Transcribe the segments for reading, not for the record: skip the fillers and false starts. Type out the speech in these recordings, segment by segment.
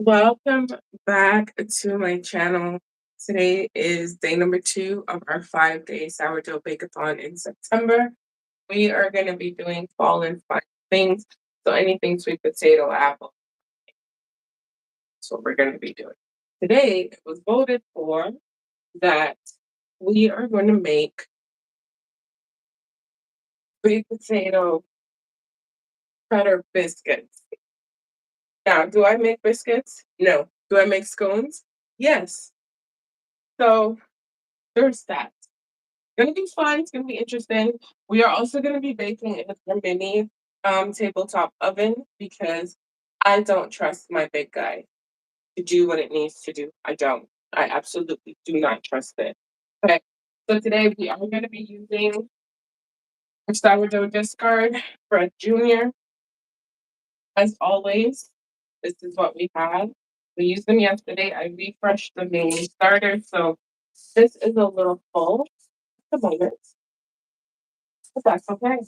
Welcome back to my channel. Today is day number 2 of our 5-day sourdough bake-a-thon in September. We are going to be doing fall and fun things. So anything sweet potato, apple, that's what we're going to be doing. Today it was voted for that we are going to make sweet potato cheddar biscuits. Now, do I make biscuits? No. Do I make scones? Yes. So there's that. Gonna be fun. It's gonna be interesting. We are also gonna be baking in a mini tabletop oven because I don't trust my big guy to do what it needs to do. I don't. I absolutely do not trust it. Okay. So today we are gonna be using our sourdough discard for a junior. As always, this is what we had. We used them yesterday. I refreshed the main starter, so this is a little full at the moment, but that's okay.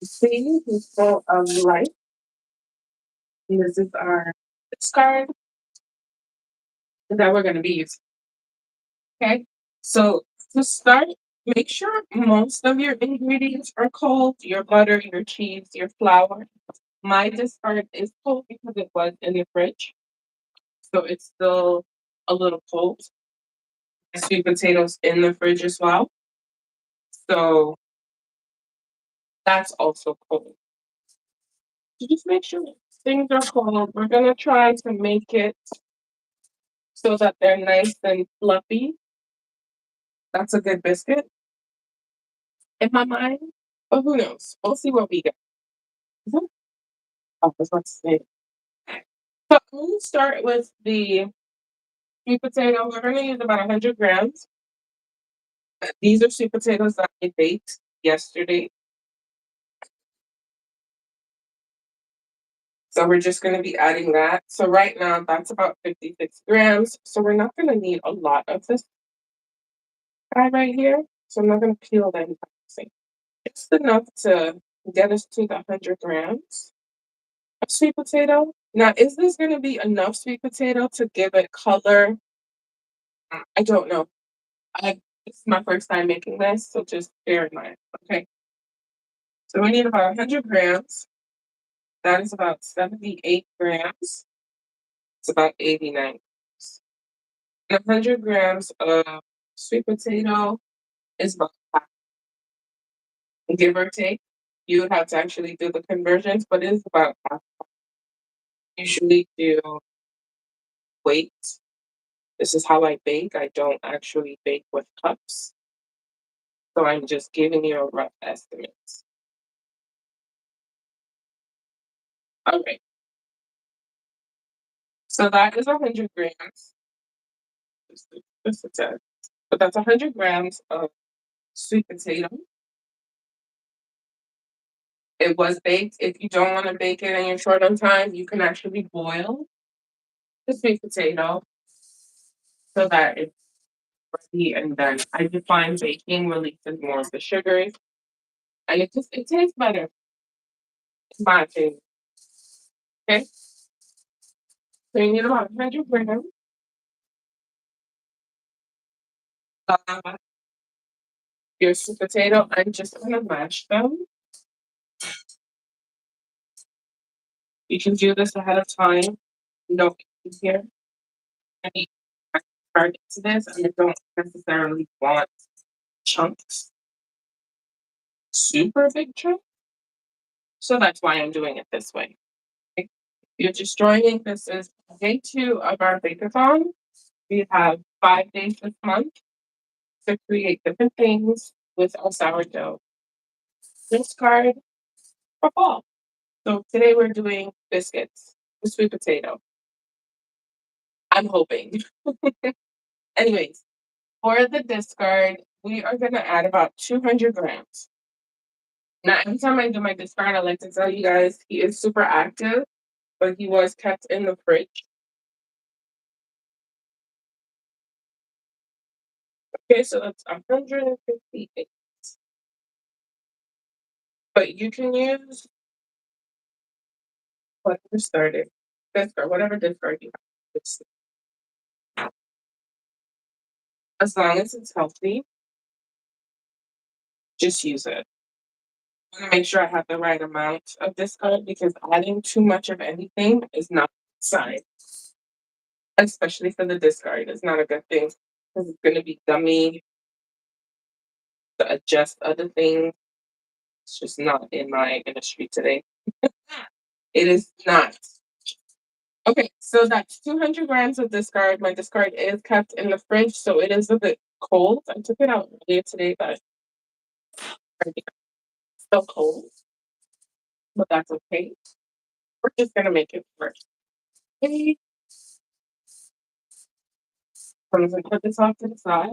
See, he's full of life. And this is our discard that we're going to be using. Okay. So to start, make sure most of your ingredients are cold, your butter, your cheese, your flour. My discard is cold because it was in the fridge. So it's still a little cold. Sweet potatoes in the fridge as well. So that's also cold. So just make sure things are cold. We're going to try to make it so that they're nice and fluffy. That's a good biscuit in my mind. But who knows? We'll see what we get. Mhm. Oh, I was about to say. So I'm going to start with the sweet potato. We're going to use about 100 grams. These are sweet potatoes that I baked yesterday. So we're just going to be adding that. So right now, that's about 56 grams. So we're not going to need a lot of this guy right here. So I'm not going to peel that. It's enough to get us to the 100 grams of sweet potato. Now, is this going to be enough sweet potato to give it color? I don't know. This is my first time making this, so just bear in mind. Okay. So we need about 100 grams. That is about 78 grams. It's about 89 grams. And 100 grams of sweet potato is about half, give or take. You would have to actually do the conversions, but it is about half. Usually do weight. This is how I bake. I don't actually bake with cups. So I'm just giving you a rough estimate. All right. So that is 100 grams. Just a test. But that's 100 grams of sweet potato. It was baked. If you don't want to bake it and you're short on time, you can actually boil the sweet potato so that it's ready. And then I define baking releases more of the sugars. And it tastes better, in my opinion. Okay. So you need about 100 grams. Uh, your sweet potato. I'm just gonna mash them. You can do this ahead of time. You don't get here any targets to this, and you don't necessarily want chunks, super big chunks. So that's why I'm doing it this way. Okay? You're just joining. This is day 2 of our bake-a-thon. We have 5 days this month to create different things with our sourdough discard for fall. So today we're doing biscuits with sweet potato. I'm hoping. Anyways, for the discard, we are going to add about 200 grams. Now, every time I do my discard, I like to tell you guys he is super active, but he was kept in the fridge. Okay, so that's 158. But you can use whatever started. discard, whatever discard you have. As long as it's healthy, just use it. I want to make sure I have the right amount of discard because adding too much of anything is not a sign, especially for the discard. It's not a good thing because it's going to be gummy to adjust other things. It's just not in my industry today. It is not. Okay, so that's 200 grams of discard. My discard is kept in the fridge, so it is a bit cold. I took it out earlier today, but it's still cold, but that's okay. We're just gonna make it work. Okay, so I'm gonna put this off to the side.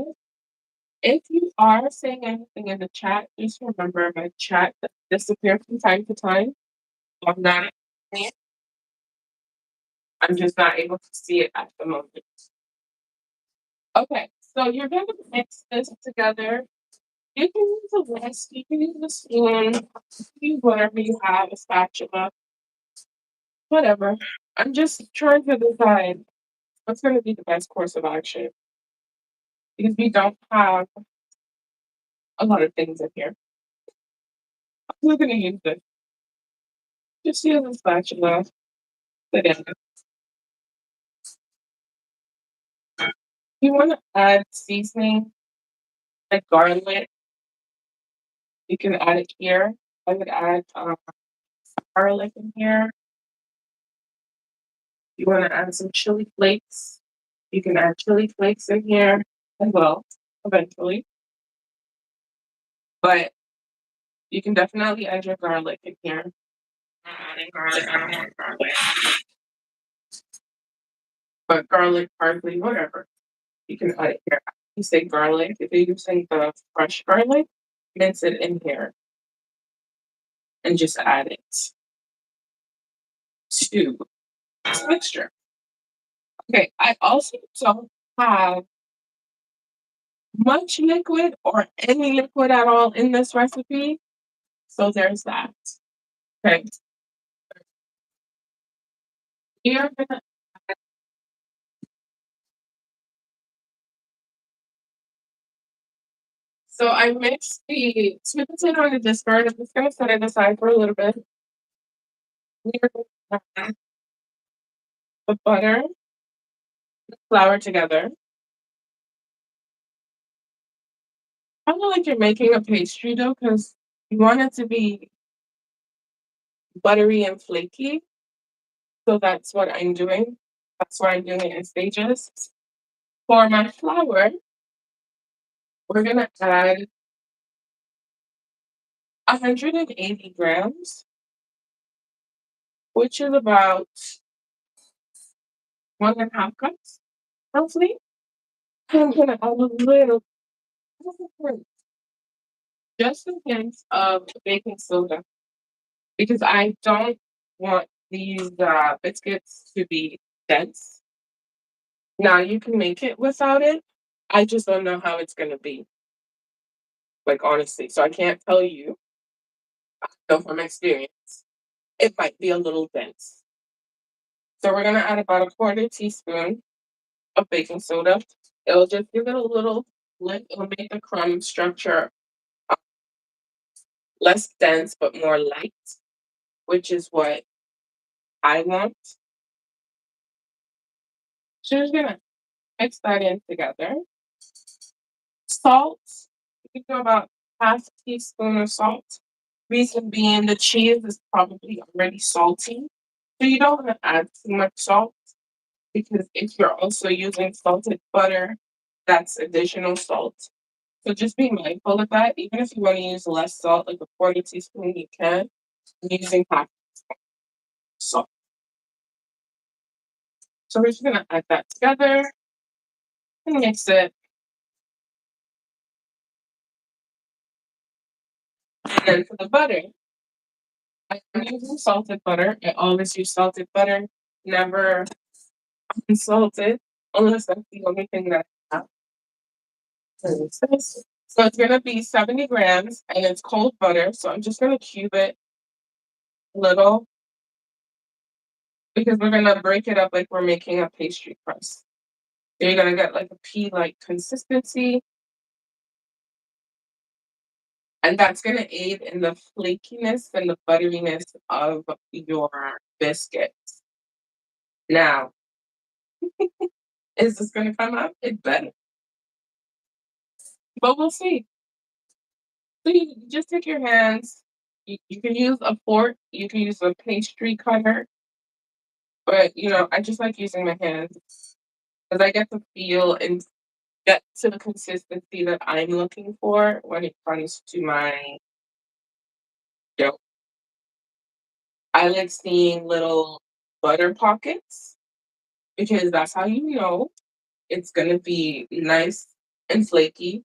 If you are saying anything in the chat, just remember my chat disappears from time to time. I'm not, I'm just not able to see it at the moment. Okay, so you're gonna mix this together. You can use a whisk, you can use a spoon, use whatever you have, a spatula, whatever. I'm just trying to decide what's going to be the best course of action because we don't have a lot of things in here. We're going to use this. Just use a spatula. Again, you want to add seasoning like garlic, you can add it here. I would add garlic in here. You want to add some chili flakes. You can add chili flakes in here as well, eventually. But you can definitely add your garlic in here. I'm adding garlic, I don't want garlic. But garlic, parsley, whatever. You can add it here. You say garlic, if you're using the fresh garlic, mince it in here and just add it to this mixture. Okay, I also don't have much liquid or any liquid at all in this recipe. So there's that. Okay. You're gonna So I mixed the sweet potato and the discard. I'm just gonna set it aside for a little bit. We're gonna add the butter, the flour together. Kind of like you're making a pastry dough because you want it to be buttery and flaky. So that's what I'm doing. That's why I'm doing it in stages. For my flour, we're gonna add 180 grams, which is about 1.5 cups, roughly. I'm gonna add a little, just a hint of baking soda because I don't want these biscuits to be dense. Now you can make it without it. I just don't know how it's gonna be, like honestly. So I can't tell you. So from experience, it might be a little dense. So we're gonna add about a quarter teaspoon of baking soda. It'll just give it a little lift. It'll make the crumb structure less dense but more light, which is what I want. So we're just gonna mix that in together. Salt, you can do about half a teaspoon of salt. Reason being the cheese is probably already salty. So you don't want to add too much salt because if you're also using salted butter, that's additional salt. So just be mindful of that. Even if you want to use less salt, like a quarter teaspoon, you can. I'm using half salt. So we're just gonna add that together and mix it. And then for the butter, I'm using salted butter. I always use salted butter, never unsalted, unless that's the only thing that I have. So it's gonna be 70 grams and it's cold butter. So I'm just gonna cube it a little because we're gonna break it up like we're making a pastry crust. So you're gonna get like a pea-like consistency, and that's gonna aid in the flakiness and the butteriness of your biscuits. Now, is this gonna come out? It better, but we'll see. So you just take your hands. You can use a fork. You can use a pastry cutter, but I just like using my hands because I get to feel and get to the consistency that I'm looking for when it comes to my dough. I like seeing little butter pockets because that's how you know it's gonna be nice and flaky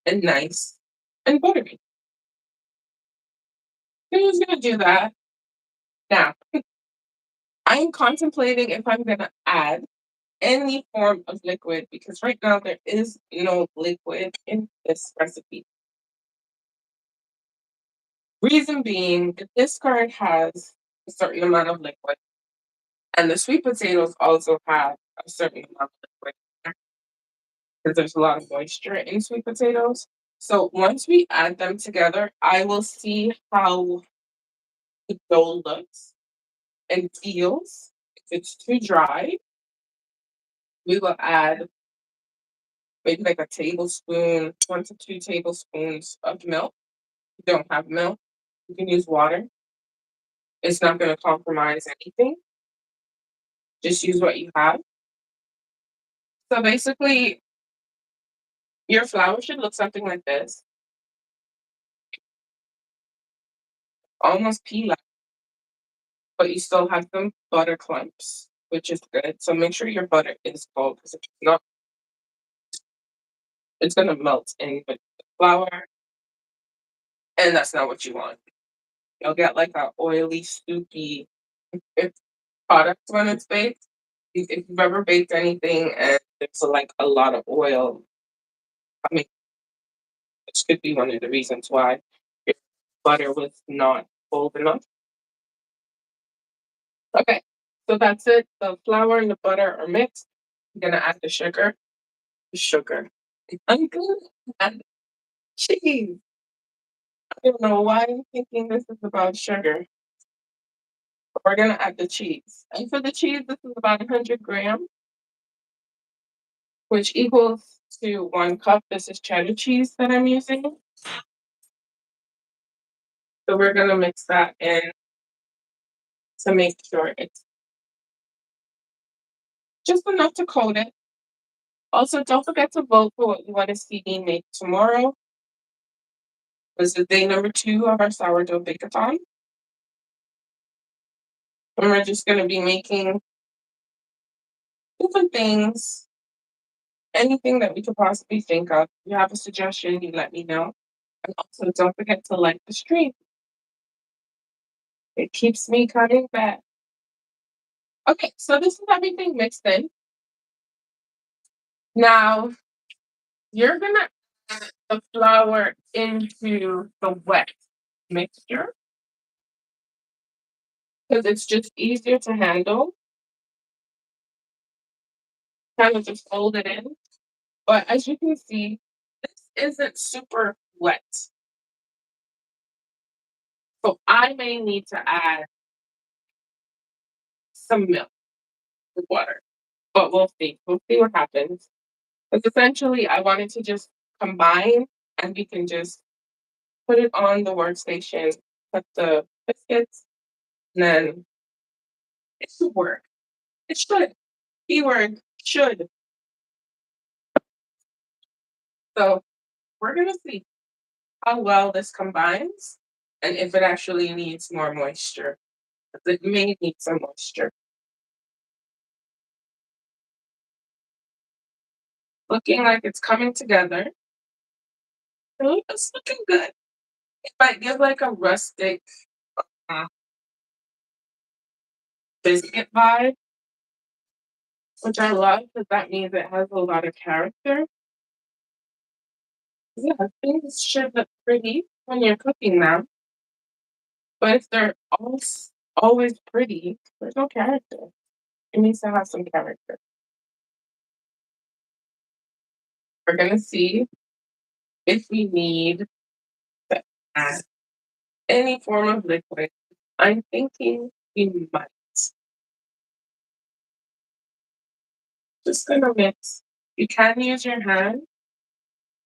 and nice and buttery. So who's gonna do that? Now, I'm contemplating if I'm gonna add any form of liquid because right now there is no liquid in this recipe. Reason being, the discard has a certain amount of liquid, and the sweet potatoes also have a certain amount of liquid because there's a lot of moisture in sweet potatoes. So once we add them together, I will see how the dough looks and feels. If it's too dry, we will add maybe like a tablespoon, 1 to 2 tablespoons of milk. If you don't have milk, you can use water. It's not going to compromise anything. Just use what you have. So basically, your flour should look something like this, almost pea like, but you still have some butter clumps, which is good. So make sure your butter is cold because if it's not, it's going to melt in with the flour, and that's not what you want. You'll get like a oily, soupy product when it's baked. If you've ever baked anything and there's like a lot of oil, I mean, this could be one of the reasons why your butter was not cold enough. Okay, so that's it. The flour and the butter are mixed. I'm gonna add the sugar. The sugar. I'm gonna add the cheese. I don't know why I'm thinking this is about sugar. But we're gonna add the cheese. And for the cheese, this is about 100 grams, which equals to 1 cup. This is cheddar cheese that I'm using. So we're gonna mix that in to make sure it's just enough to coat it. Also, don't forget to vote for what you want to see me make tomorrow. This is day number 2 of our sourdough bake-a-thon. And we're just going to be making different things, anything that we could possibly think of. If you have a suggestion, you let me know. And also, don't forget to like the stream. It keeps me coming back. Okay, so this is everything mixed in. Now, you're going to add the flour into the wet mixture because it's just easier to handle. Kind of just fold it in. But as you can see, this isn't super wet. So I may need to add some milk with water. But we'll see. We'll see what happens. Because essentially I wanted to just combine and we can just put it on the workstation, put the biscuits, and then it should work. It should. Keyword should. So we're gonna see how well this combines and if it actually needs more moisture. 'Cause it may need some moisture. Looking like it's coming together. Oh, it's looking good. It might give like a rustic uh, biscuit vibe, which I love because that means it has a lot of character. Yeah, things should look pretty when you're cooking them, but if they're all always pretty. There's no character. It needs to have some character. We're gonna see if we need to add any form of liquid. I'm thinking we might. Just gonna mix. You can use your hand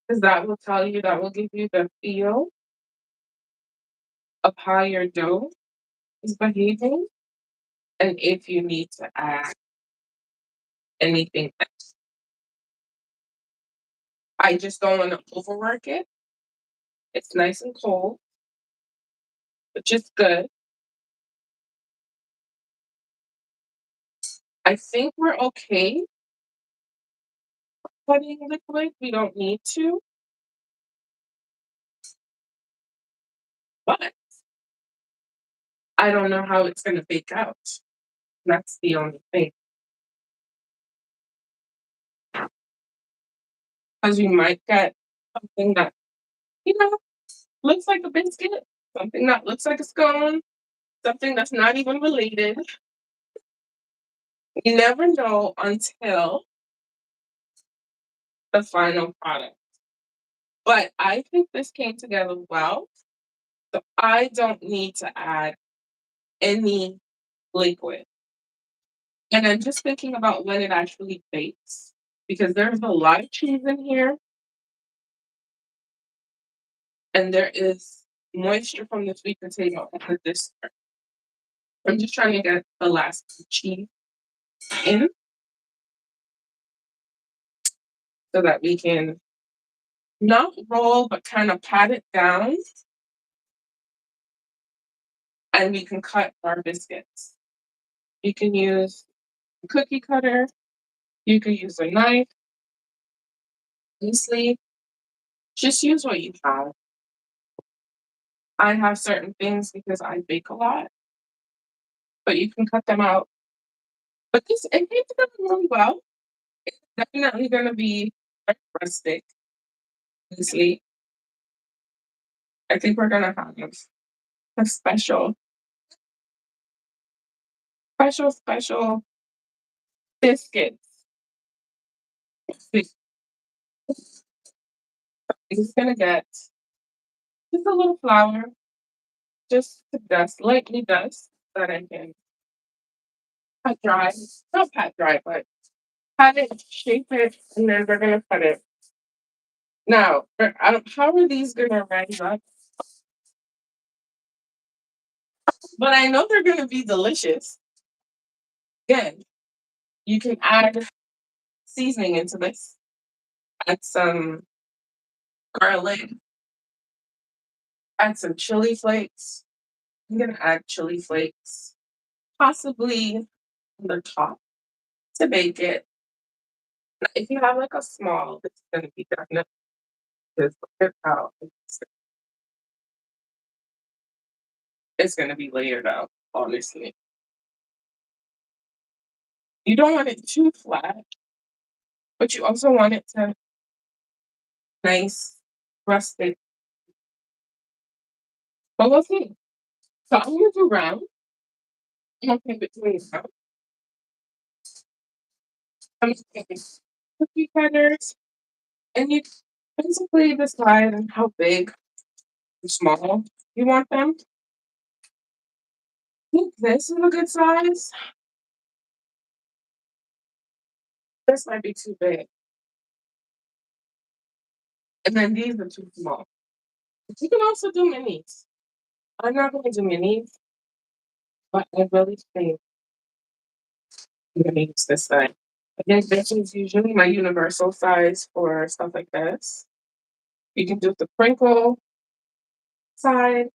because that will give you the feel of how your dough is behaving and if you need to add anything else. I just don't want to overwork it. It's nice and cold, which is good. I think we're okay putting liquid. We don't need to, but I don't know how it's gonna bake out. That's the only thing. Because you might get something that, you know, looks like a biscuit, something that looks like a scone, something that's not even related. You never know until the final product. But I think this came together well. So I don't need to add any liquid. And I'm just thinking about when it actually bakes because there's a lot of cheese in here and there is moisture from the sweet potato and this. I'm just trying to get the last cheese in so that we can not roll but kind of pat it down and we can cut our biscuits. You can use a cookie cutter, you can use a knife, honestly, just use what you have. I have certain things because I bake a lot, but you can cut them out. But this it came together really well. It's definitely gonna be very rustic, honestly. I think we're gonna have a special biscuits. It's gonna get just a little flour, just to dust, lightly dust, that I can pat dry. Not pat dry, but pat it, shape it, and then we're gonna cut it. Now, how are these gonna rise up? But I know they're gonna be delicious. Again, you can add seasoning into this. Add some garlic, add some chili flakes. I'm gonna add chili flakes, possibly on the top to bake it. Now, if you have like a small, it's gonna be definitely because look at how it's gonna be layered out, honestly. You don't want it too flat, but you also want it to nice, rustic. But we'll see. So I'm gonna do round. I'm gonna keep it between round. I'm just taking cookie cutters, and you basically decide on how big or small you want them. I think this is a good size. This might be too big. And then these are too small. But you can also do minis. I'm not gonna do minis, but I really think I'm gonna use this size. Again, this is usually my universal size for stuff like this. You can do the crinkle side.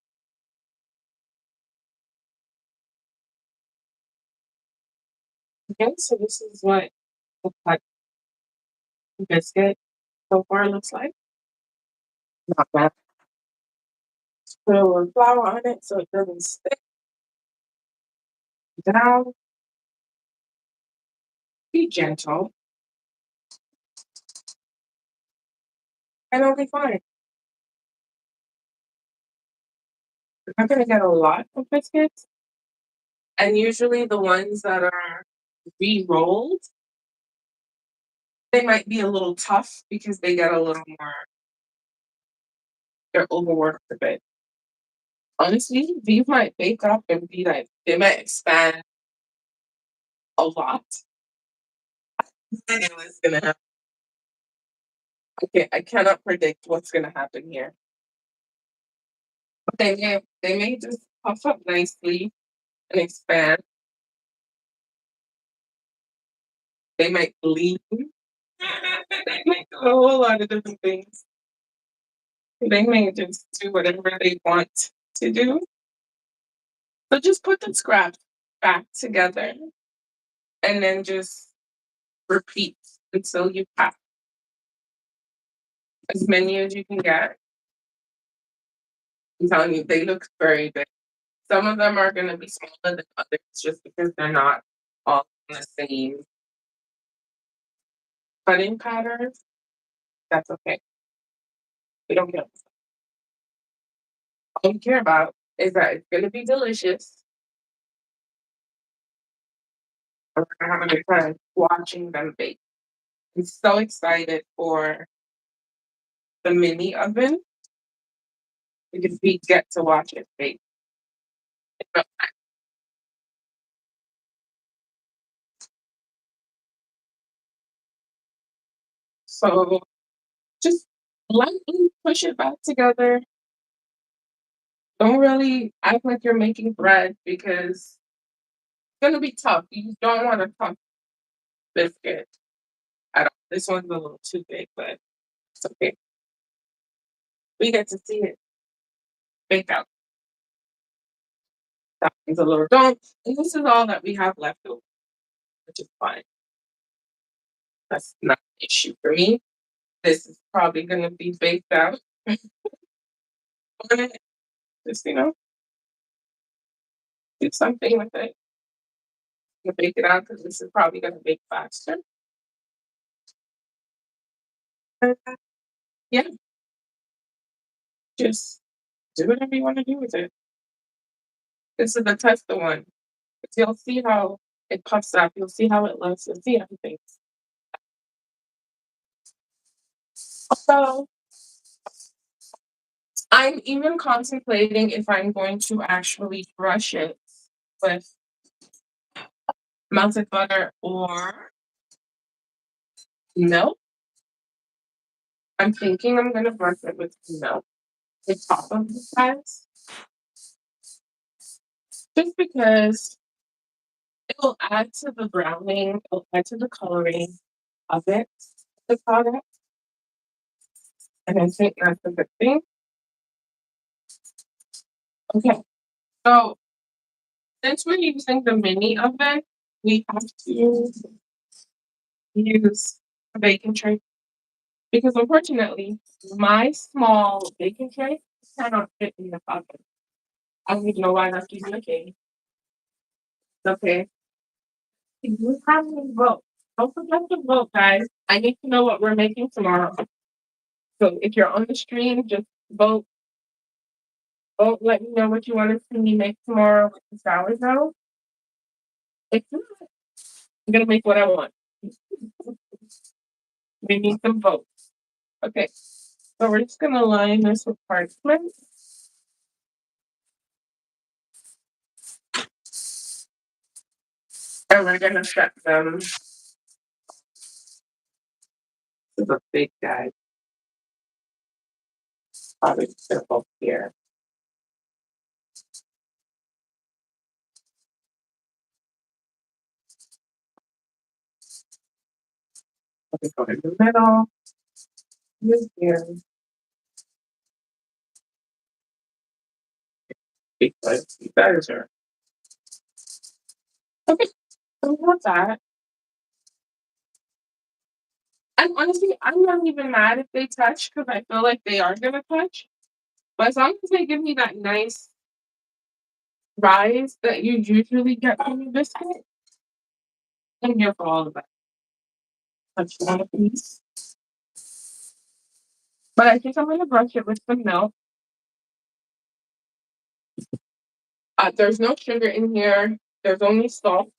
Again, so this is what the cut biscuit so far looks like. Not bad. Put a little flour on it so it doesn't stick down. Be gentle, and it'll be fine. You're not gonna get a lot of biscuits, And usually the ones that are re-rolled, they might be a little tough because they get a little more, they're overworked a bit. Honestly, these might bake up and be like, they might expand a lot. I know what's gonna happen. Okay, I cannot predict what's gonna happen here. But they may just puff up nicely and expand. They might bleed. They might do a whole lot of different things. They may just do whatever they want to do. So just put the scraps back together and then just repeat until you have as many as you can get. I'm telling you, they look very big. Some of them are going to be smaller than others just because they're not all in the same cutting patterns. That's okay. We don't care. All we care about is that it's going to be delicious. And we're going to have a good time watching them bake. I'm so excited for the mini oven because we get to watch it bake. So just lightly push it back together. Don't really act like you're making bread because it's gonna be tough. You don't want a tough biscuit at all. This one's a little too big, but it's okay. We get to see it bake out. That one's a little don't. And this is all that we have left over, which is fine. That's not an issue for me. This is probably gonna be baked out. Just do something with it. Bake it out because this is probably gonna bake faster. Uh, yeah, just do whatever you want to do with it. This is the tester one. 'Cause you'll see how it puffs up. You'll see how it looks. You'll see everything. So I'm even contemplating if I'm going to actually brush it with melted butter or milk. I'm thinking I'm gonna brush it with milk, the top of the sides, just because it'll add to the browning, it'll add to the coloring of it, the product, and I think that's a good thing. Okay, so since we're using the mini oven, we have to use a baking tray because unfortunately, my small baking tray cannot fit in the oven. I don't even know why that's even okay. Okay. You have to vote. Don't forget to vote, guys. I need to know what we're making tomorrow. So if you're on the stream, just vote. Vote. Let me know what you want to see me make tomorrow with the sourdough. If not, I'm gonna make what I want. We need some votes. Okay. So we're just gonna line this with parchment. And we're gonna set them. This is a big guy. Probably circle here. Okay, go in the middle. Use here. Because you guys are okay. So we have that. And honestly, I'm not even mad if they touch because I feel like they are gonna touch. But as long as they give me that nice rise that you usually get from a biscuit, I'm here for all of that. Touch one of these. But I think I'm gonna brush it with some milk. There's no sugar in here. There's only salt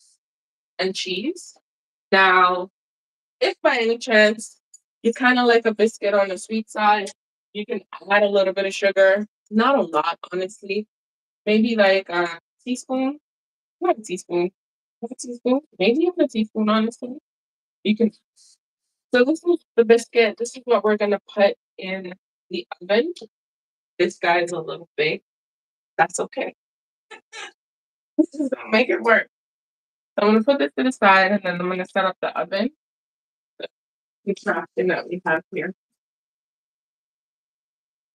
and cheese. Now, if by any chance you kind of like a biscuit on the sweet side, you can add a little bit of sugar. Not a lot, honestly. Maybe like a teaspoon, not a teaspoon, half a teaspoon, maybe even a teaspoon, honestly. You can. So this is the biscuit. This is what we're gonna put in the oven. This guy is a little big. That's okay. This is gonna make it work. So I'm gonna put this to the side, and then I'm gonna set up the oven, the contraption that we have here.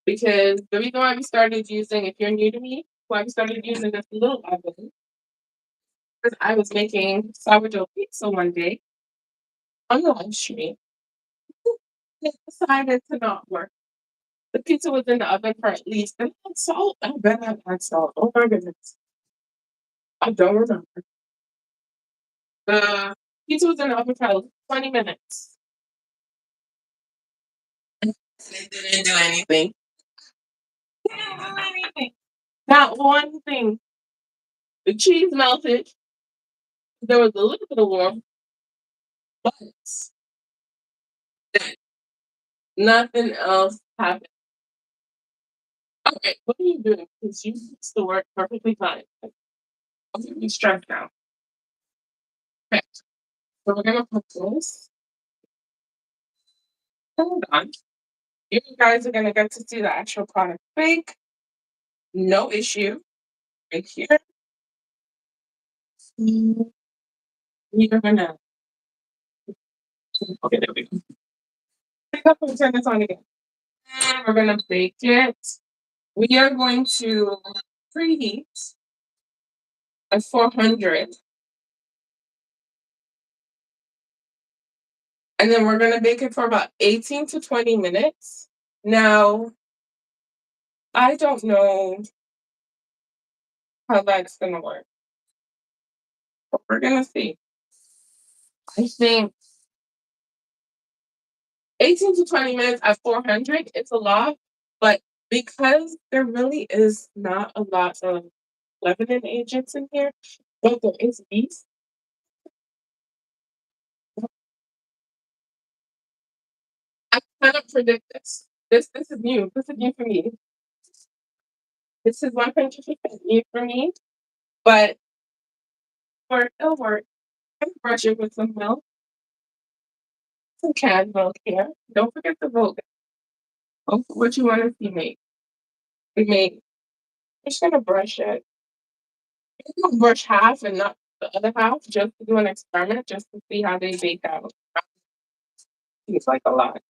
Because the reason why we started using, if you're new to me, why we started using this little oven, because I was making sourdough pizza one day on the live stream. It decided to not work. The pizza was in the oven for at least, and I had salt. I bet I had salt. Oh my goodness. I don't remember. The pizza was in the oven for like 20 minutes. And it didn't do anything. It didn't do anything. Not one thing. The cheese melted. There was a little bit of warmth, but nothing else happened. Okay, what are you doing? Because you used to work perfectly fine. I'm gonna be stressed out. Okay, so we're gonna put this. Hold on. You guys are gonna get to see the actual product bake. No issue. Right here. Mm, You're gonna. Okay, there we go. Pick up and turn this on again. And we're gonna bake it. We are going to preheat at 400, and then we're gonna bake it for about 18 to 20 minutes. Now, I don't know how that's gonna work, but we're gonna see. I think 18 to 20 minutes at 400, it's a lot, but because there really is not a lot of leavening agents in here, but there is yeast. I cannot predict this. This is new. This is new for me. This is 100% new for me, but it'll work. I'm brush it with some milk, some canned milk here. Don't forget the vote. Vote for what you want to see made. We made. I'm just gonna brush it. I'm gonna brush half and not the other half, just to do an experiment, just to see how they bake out. Seems like a lot,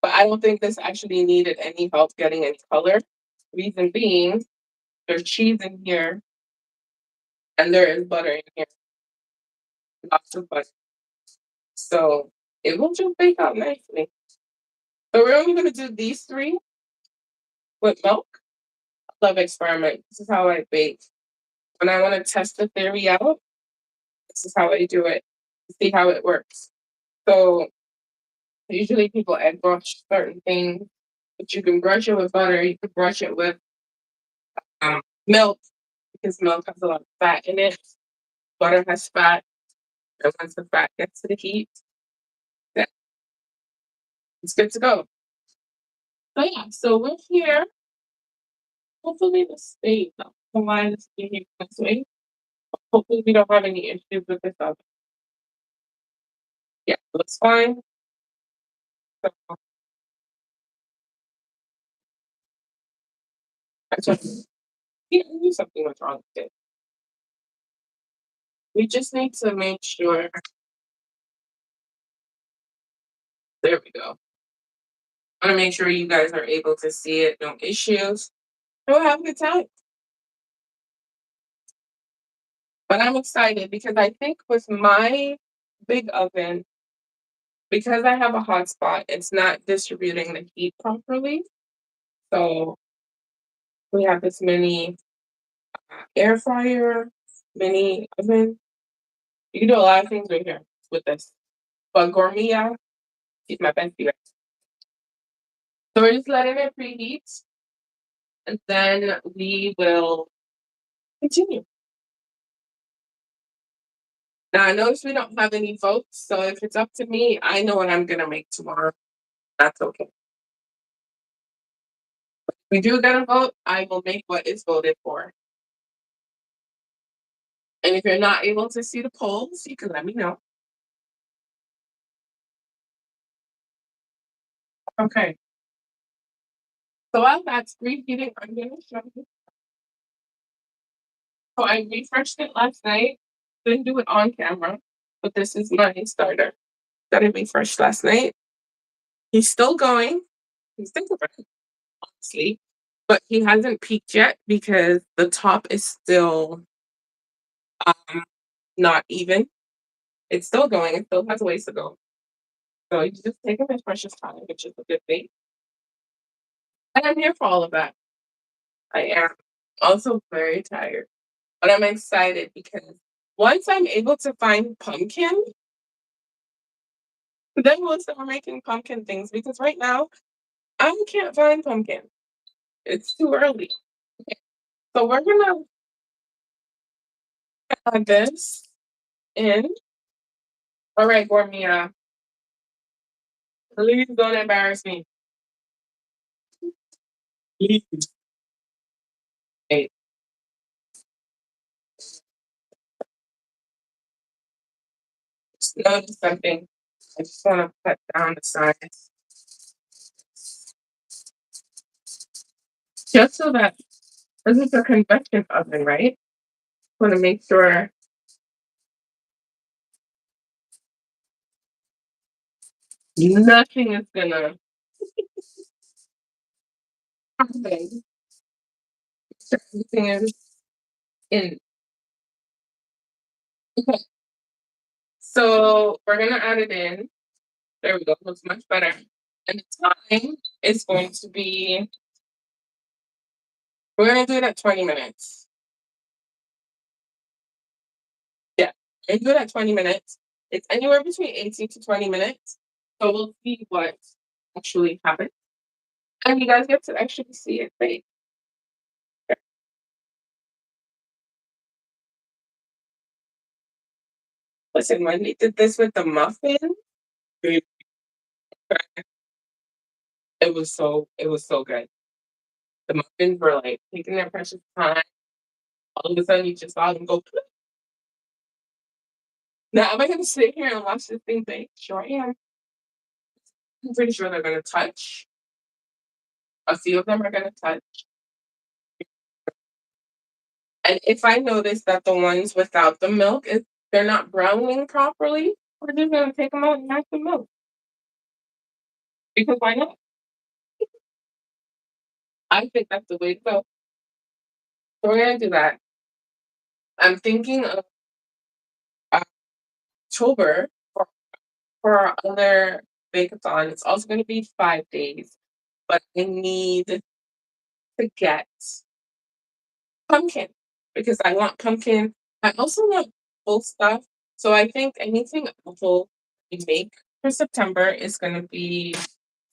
but I don't think this actually needed any help getting any color. Reason being, there's cheese in here and there is butter in here, lots of butter. So it will just bake out nicely. So we're only gonna do these three with milk. Love experiment. This is how I bake. When I want to test the theory out, this is how I do it. See how it works. So usually people egg brush certain things, but you can brush it with butter. You can brush it with milk because milk has a lot of fat in it. Butter has fat, and once the fat gets to the heat, then it's good to go. So yeah, so we're here. Hopefully the state, the line is behaving this way. Hopefully we don't have any issues with this oven. Yeah, looks fine. So I just yeah, I knew something was wrong with it. We just need to make sure. There we go. I want to make sure you guys are able to see it, no issues. And we'll have a good time. But I'm excited because I think with my big oven, because I have a hot spot, it's not distributing the heat properly. So we have this mini air fryer, mini oven. You can do a lot of things right here with this. But Gourmet is my fancy. So we're just letting it preheat, and then we will continue. Now I notice we don't have any votes, so if it's up to me, I know what I'm gonna make tomorrow. That's okay. If we do get a vote, I will make what is voted for. And if you're not able to see the polls, you can let me know. Okay. So while that's reheating, I'm gonna show you. So I refreshed it last night. Didn't do it on camera, but this is my starter that I refreshed last night. He's still going. He's thinking about it, honestly, but he hasn't peaked yet because the top is still um, not even. It's still going. It still has a ways to go. So you just take him his precious time, which is a good thing. And I'm here for all of that. I am also very tired, but I'm excited because once I'm able to find pumpkin, then we'll start making pumpkin things because right now I can't find pumpkin. It's too early. Okay, so we're gonna add this in. All right, Gormia, please don't embarrass me. Please. Hey, just notice something. I just want to cut down the size just so that this is a convection oven, right? Want to make sure nothing is gonna happen. Everything is in. Okay, so we're gonna add it in. There we go. Looks much better. And the time is going to be. We're gonna do it at 20 minutes. Yeah, we're gonna do it at 20 minutes. It's anywhere between 18 to 20 minutes. So we'll see what actually happens. And you guys get to actually see it bake. Listen, when we did this with the muffin, it it was so good. The muffins were like taking their precious time. All of a sudden, you just saw them go. "Ploop." Now, am I going to sit here and watch this thing bake? Sure am. I'm pretty sure they're going to touch. A few of them are going to touch. And if I notice that the ones without the milk, if they're not browning properly, we're just going to take them out and add the milk. Because why not? I think that's the way to go. So we're going to do that. I'm thinking of October for our other bake-a-thon. It's also going to be 5 days, but I need to get pumpkin because I want pumpkin. I also want full stuff. So I think anything apple we make for September is going to be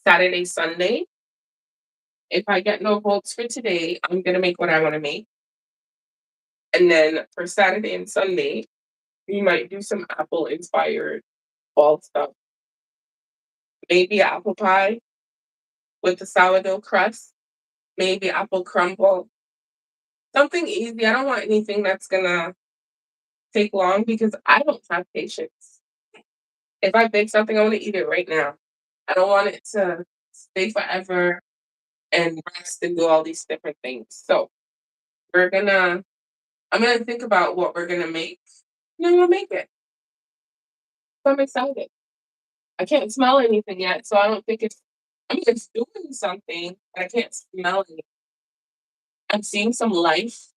Saturday, Sunday. If I get no votes for today, I'm going to make what I want to make. And then for Saturday and Sunday, we might do some apple inspired fall stuff. Maybe apple pie with the sourdough crust, maybe apple crumble. Something easy. I don't want anything that's gonna take long because I don't have patience. If I bake something, I want to eat it right now. I don't want it to stay forever and rest and do all these different things. So we're gonna I'm gonna think about what we're gonna make and then we'll make it. So I'm excited. I can't smell anything yet, so I don't think it's doing something, but I can't smell it. I'm seeing some life.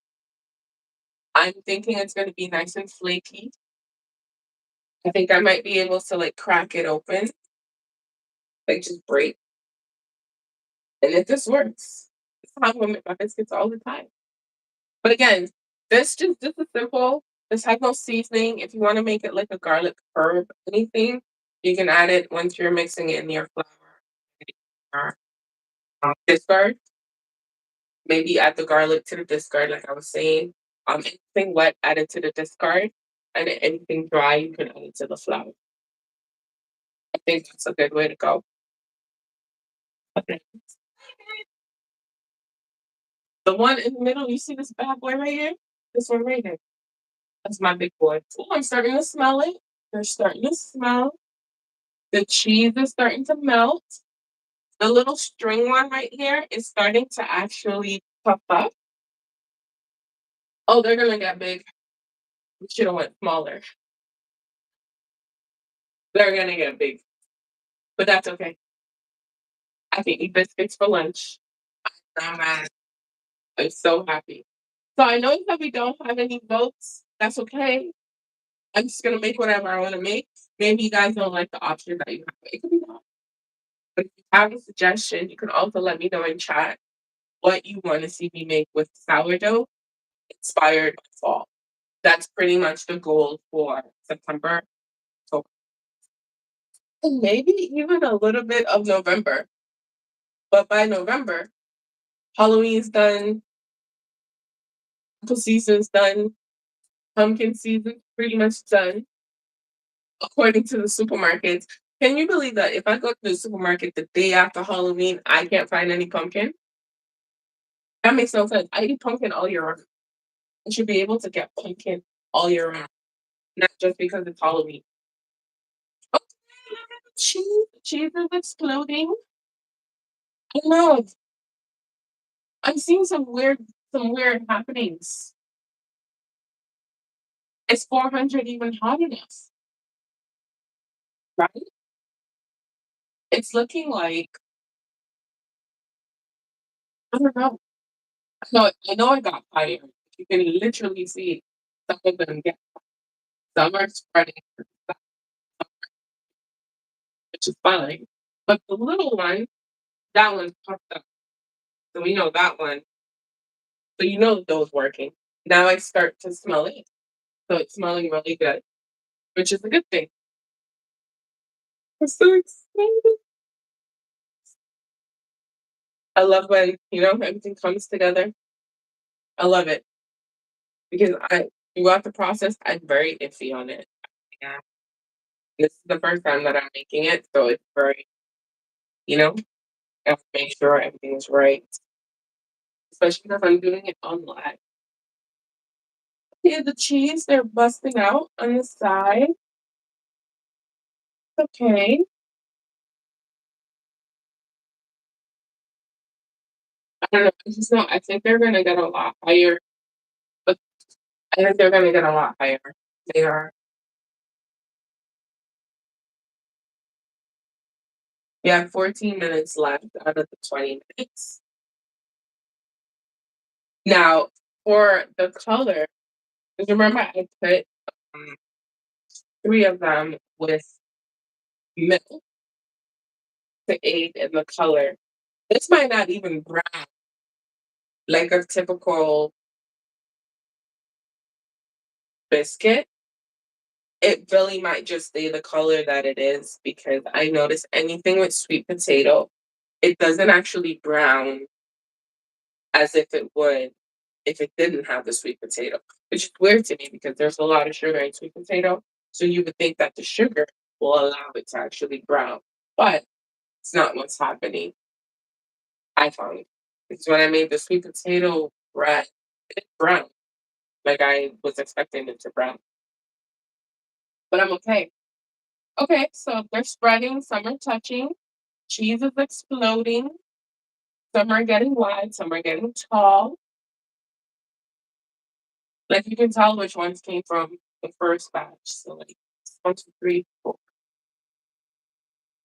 I'm thinking it's gonna be nice and flaky. I think I might be able to like crack it open, like just break. And if this works, this is how I make my biscuits all the time. But again, this is simple. This has no seasoning. If you want to make it like a garlic herb, anything, you can add it once you're mixing it in your flour. Or, discard. Maybe add the garlic to the discard, like I was saying. Anything wet, add it to the discard. and anything dry, you can add it to the flour. I think that's a good way to go. Okay. The one in the middle, you see this bad boy right here? This one right here. That's my big boy. Oh, I'm starting to smell it. They're starting to smell. The cheese is starting to melt. The little string one right here is starting to actually puff up. Oh, they're gonna get big. We should have went smaller. They're gonna get big, but that's okay. I can eat biscuits for lunch. I'm mad. I'm so happy. So I know that we don't have any votes. That's okay. I'm just gonna make whatever I want to make. Maybe you guys don't like the option that you have. It could be not. But if you have a suggestion, you can also let me know in chat what you want to see me make with sourdough inspired by fall. That's pretty much the goal for September. So and maybe even a little bit of November. But by November, Halloween's done, apple season's done, pumpkin season pretty much done, according to the supermarkets. Can you believe that if I go to the supermarket the day after Halloween, I can't find any pumpkin? That makes no sense. I eat pumpkin all year round. I should be able to get pumpkin all year round, not just because it's Halloween. Oh, cheese, cheese is exploding. I know. I'm seeing some weird happenings. Is 400 even hot enough? Right? It's looking like I don't know. I know it got higher. You can literally see some of them get some are spreading, which is fine. But the little one, that one's puffed up. So we know that one. So you know those working. Now I start to smell it. So it's smelling really good, which is a good thing. I'm so excited. I love when, everything comes together. I love it because throughout the process, I'm very iffy on it. Yeah. This is the first time that I'm making it, so it's very, you know, I have to make sure everything is right, especially because I'm doing it online. Yeah, the cheese, they're busting out on the side. Okay. I don't know. I just know I think they're gonna get a lot higher, but I think they're gonna get a lot higher. They are. We have 14 minutes left out of the 20 minutes. Now, for the color, 'cause remember I put um, three of them with milk to aid in the color. This might not even brown like a typical biscuit. It really might just stay the color that it is because I notice anything with sweet potato, it doesn't actually brown as if it would if it didn't have the sweet potato, which is weird to me because there's a lot of sugar in sweet potato. So you would think that the sugar will allow it to actually brown, but it's not what's happening. I found because when I made the sweet potato bread, it brown like I was expecting it to brown, but I'm okay. Okay, so they're spreading, some are touching, cheese is exploding, some are getting wide, some are getting tall. Like you can tell which ones came from the first batch. So like 1, 2, 3, 4.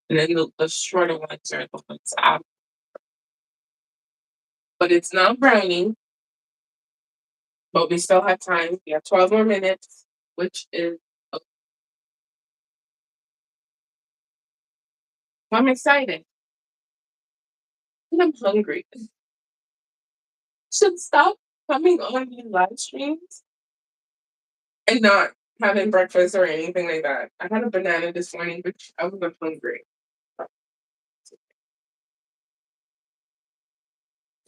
And then the shorter ones are the ones after. But it's not browning, but we still have time. We have 12 more minutes, which is I'm excited. And I'm hungry. Should stop coming on these live streams and not having breakfast or anything like that. I had a banana this morning, but I wasn't hungry.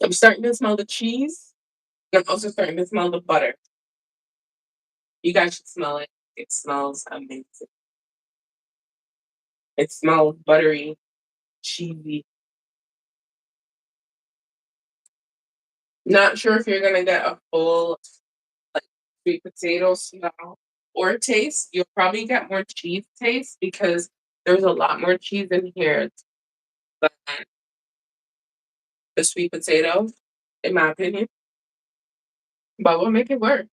I'm starting to smell the cheese. And I'm also starting to smell the butter. You guys should smell it. It smells amazing. It smells buttery, cheesy. Not sure if you're gonna get a full like sweet potato smell or taste. You'll probably get more cheese taste because there's a lot more cheese in here than the sweet potato, in my opinion. But we'll make it work.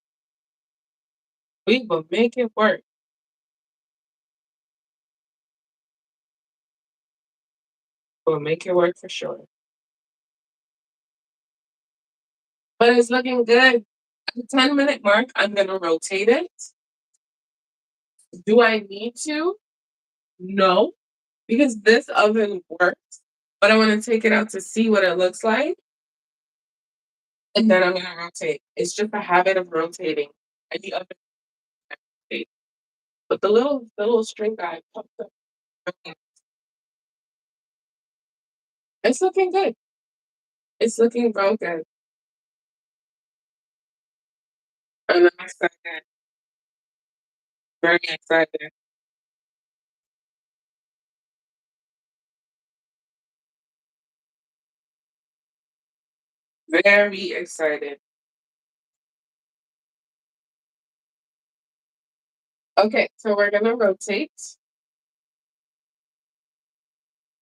We will make it work. We'll make it work for sure. But it's looking good. At the 10-minute mark, I'm gonna rotate it. Do I need to? No, because this oven works. But I want to take it out to see what it looks like, and then I'm gonna rotate. It's just a habit of rotating. I the oven rotate. But the little string guy popped up. Okay. It's looking good. It's looking real good. I'm excited. Very excited. Very excited. Okay, so we're gonna rotate.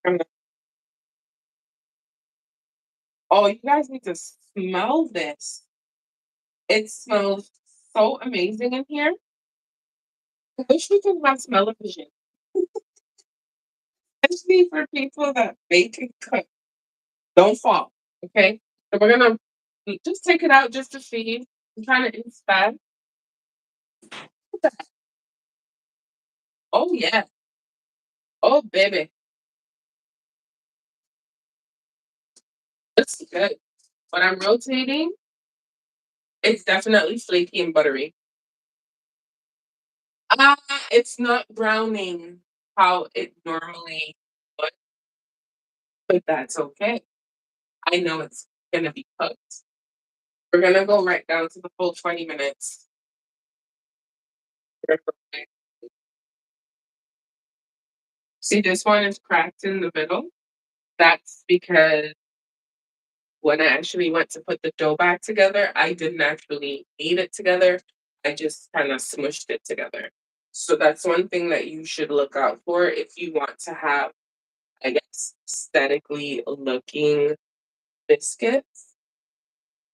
I'm gonna- Oh, you guys need to smell this. It smells so amazing in here. I wish we could have smell-o-vision, especially for people that bake and cook. Don't fall, okay? So we're gonna just take it out just to see. I'm trying to inspect. Oh yeah. Oh baby. It's good. When I'm rotating, it's definitely flaky and buttery. Ah, it's not browning how it normally would, but that's okay. I know it's gonna be cooked. We're gonna go right down to the full 20 minutes. See, this one is cracked in the middle. That's because when I actually went to put the dough back together, I didn't actually knead it together. I just kind of smushed it together. So that's one thing that you should look out for if you want to have, I guess, aesthetically looking biscuits.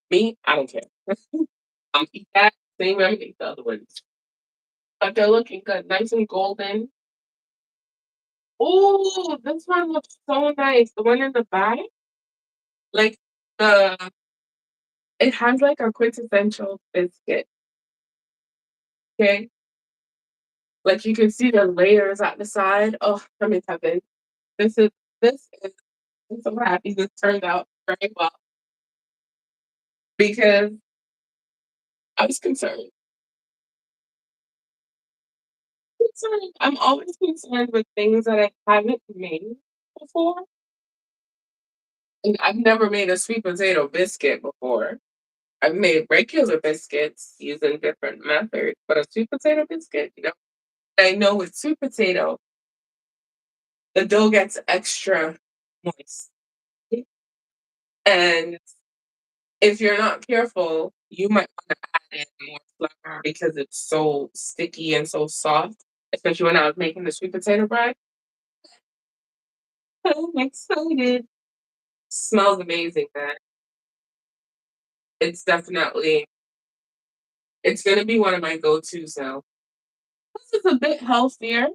Me, I don't care. Eat that same way I eat the other ones. But they're looking good, nice and golden. Oh, this one looks so nice. The one in the back, like the it has like a quintessential biscuit. Okay, like you can see the layers at the side. Oh, I'm in heaven. This is this is. I'm so happy this turned out very well because I was concerned. Concerned. I'm always concerned with things that I haven't made before, and I've never made a sweet potato biscuit before. I've made regular biscuits using different methods, but a sweet potato biscuit, I know with sweet potato, the dough gets extra moist. And if you're not careful, you might want to add in more flour because it's so sticky and so soft, especially when I was making the sweet potato bread. I'm excited. Smells amazing, man. It's definitely it's gonna be one of my go-tos now. This is a bit healthier.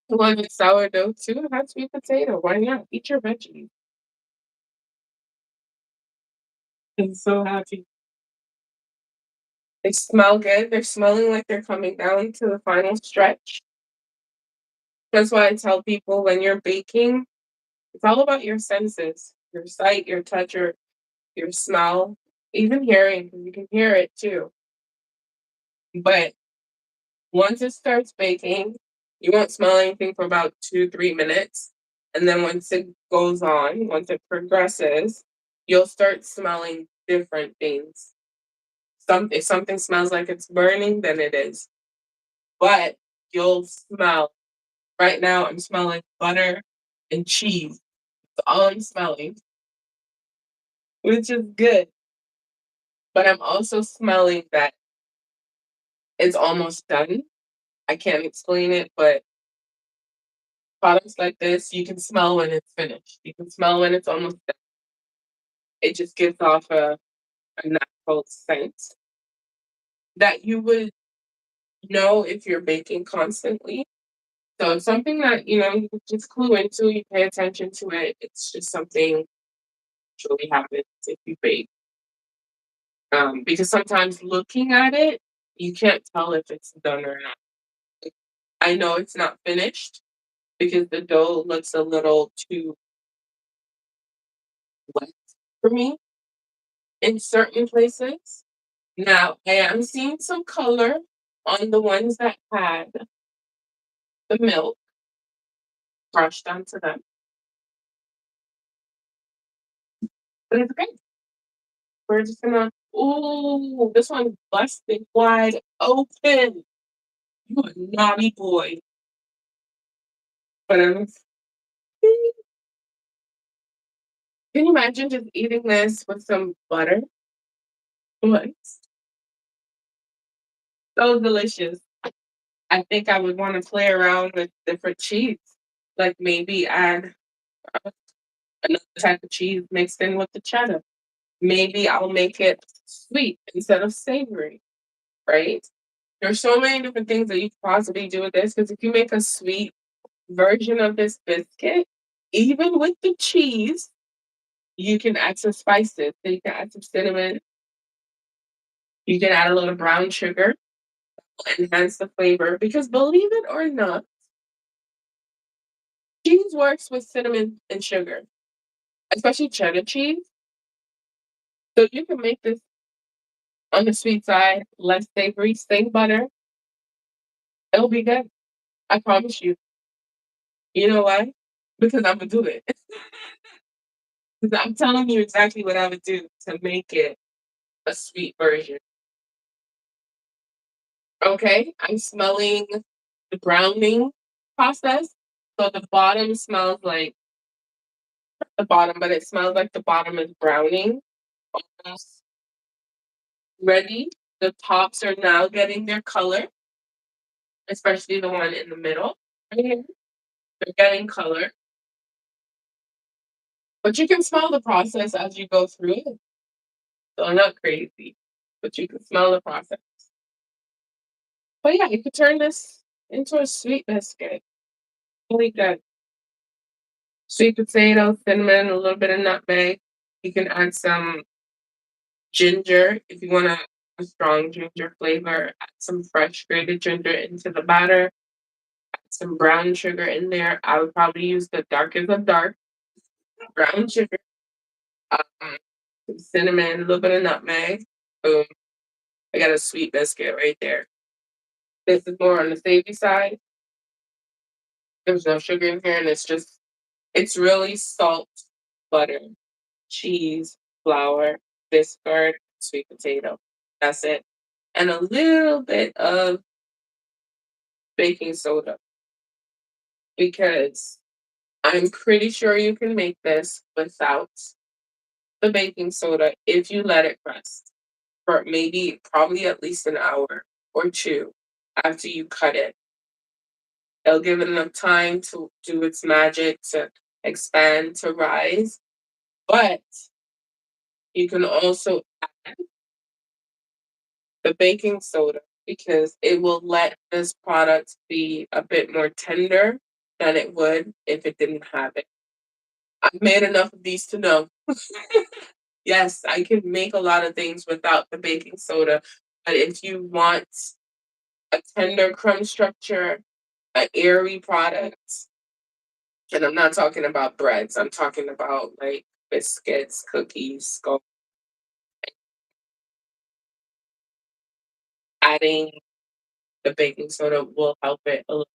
One with sourdough too. Have sweet potato. Why not? Eat your veggies. I'm so happy. They smell good. They're smelling like they're coming down to the final stretch. That's why I tell people when you're baking, it's all about your senses, your sight, your touch, your smell, even hearing, because you can hear it too. But once it starts baking, you won't smell anything for about 2, 3 minutes. And then once it goes on, once it progresses, you'll start smelling different things. If something smells like it's burning, then it is. but you'll smell. Right now, I'm smelling butter and cheese. That's all I'm smelling, which is good. But I'm also smelling that it's almost done. I can't explain it, but products like this, you can smell when it's finished. You can smell when it's almost done. It just gives off a natural scent that you would know if you're baking constantly. So it's something that, you can just clue into, you pay attention to it. It's just something truly happens if you bake. Because sometimes looking at it, you can't tell if it's done or not. I know it's not finished because the dough looks a little too wet for me in certain places. Now, I am seeing some color on the ones that had the milk brushed onto them, but it's great. We're just gonna, ooh, this one's busted wide open. You a naughty boy. But can you imagine just eating this with some butter? What? So delicious. I think I would want to play around with different cheese. Like maybe add another type of cheese mixed in with the cheddar. Maybe I'll make it sweet instead of savory, right? There's so many different things that you could possibly do with this because if you make a sweet version of this biscuit, even with the cheese, you can add some spices. So you can add some cinnamon. You can add a little brown sugar, enhance the flavor. Because believe it or not, cheese works with cinnamon and sugar, especially cheddar cheese. So you can make this on the sweet side, less savory, same butter. It'll be good. I promise you. You know why? Because I'm gonna do it. Because I'm telling you exactly what I would do to make it a sweet version. Okay, I'm smelling the browning process. So the bottom smells like the bottom, but it smells like the bottom is browning, almost ready. The tops are now getting their color, especially the one in the middle. Right here. They're getting color, but you can smell the process as you go through it. So not crazy, but you can smell the process. But yeah, you could turn this into a sweet biscuit. Really good. Sweet potato, cinnamon, a little bit of nutmeg. You can add some ginger if you want a strong ginger flavor. Add some fresh grated ginger into the batter. Add some brown sugar in there. I would probably use the darkest of dark brown sugar. Um, some cinnamon, a little bit of nutmeg. Boom. I got a sweet biscuit right there. This is more on the savory side. There's no sugar in here, and it's really salt, butter, cheese, flour, Biscuit, sweet potato. That's it. And a little bit of baking soda because I'm pretty sure you can make this without the baking soda if you let it rest for maybe probably at least an hour or two after you cut it. It'll give it enough time to do its magic to expand, to rise. But you can also add the baking soda because it will let this product be a bit more tender than it would if it didn't have it. I've made enough of these to know. Yes, I can make a lot of things without the baking soda. But if you want a tender crumb structure, an airy product, and I'm not talking about breads, I'm talking about like biscuits, cookies, adding the baking soda will help it a little.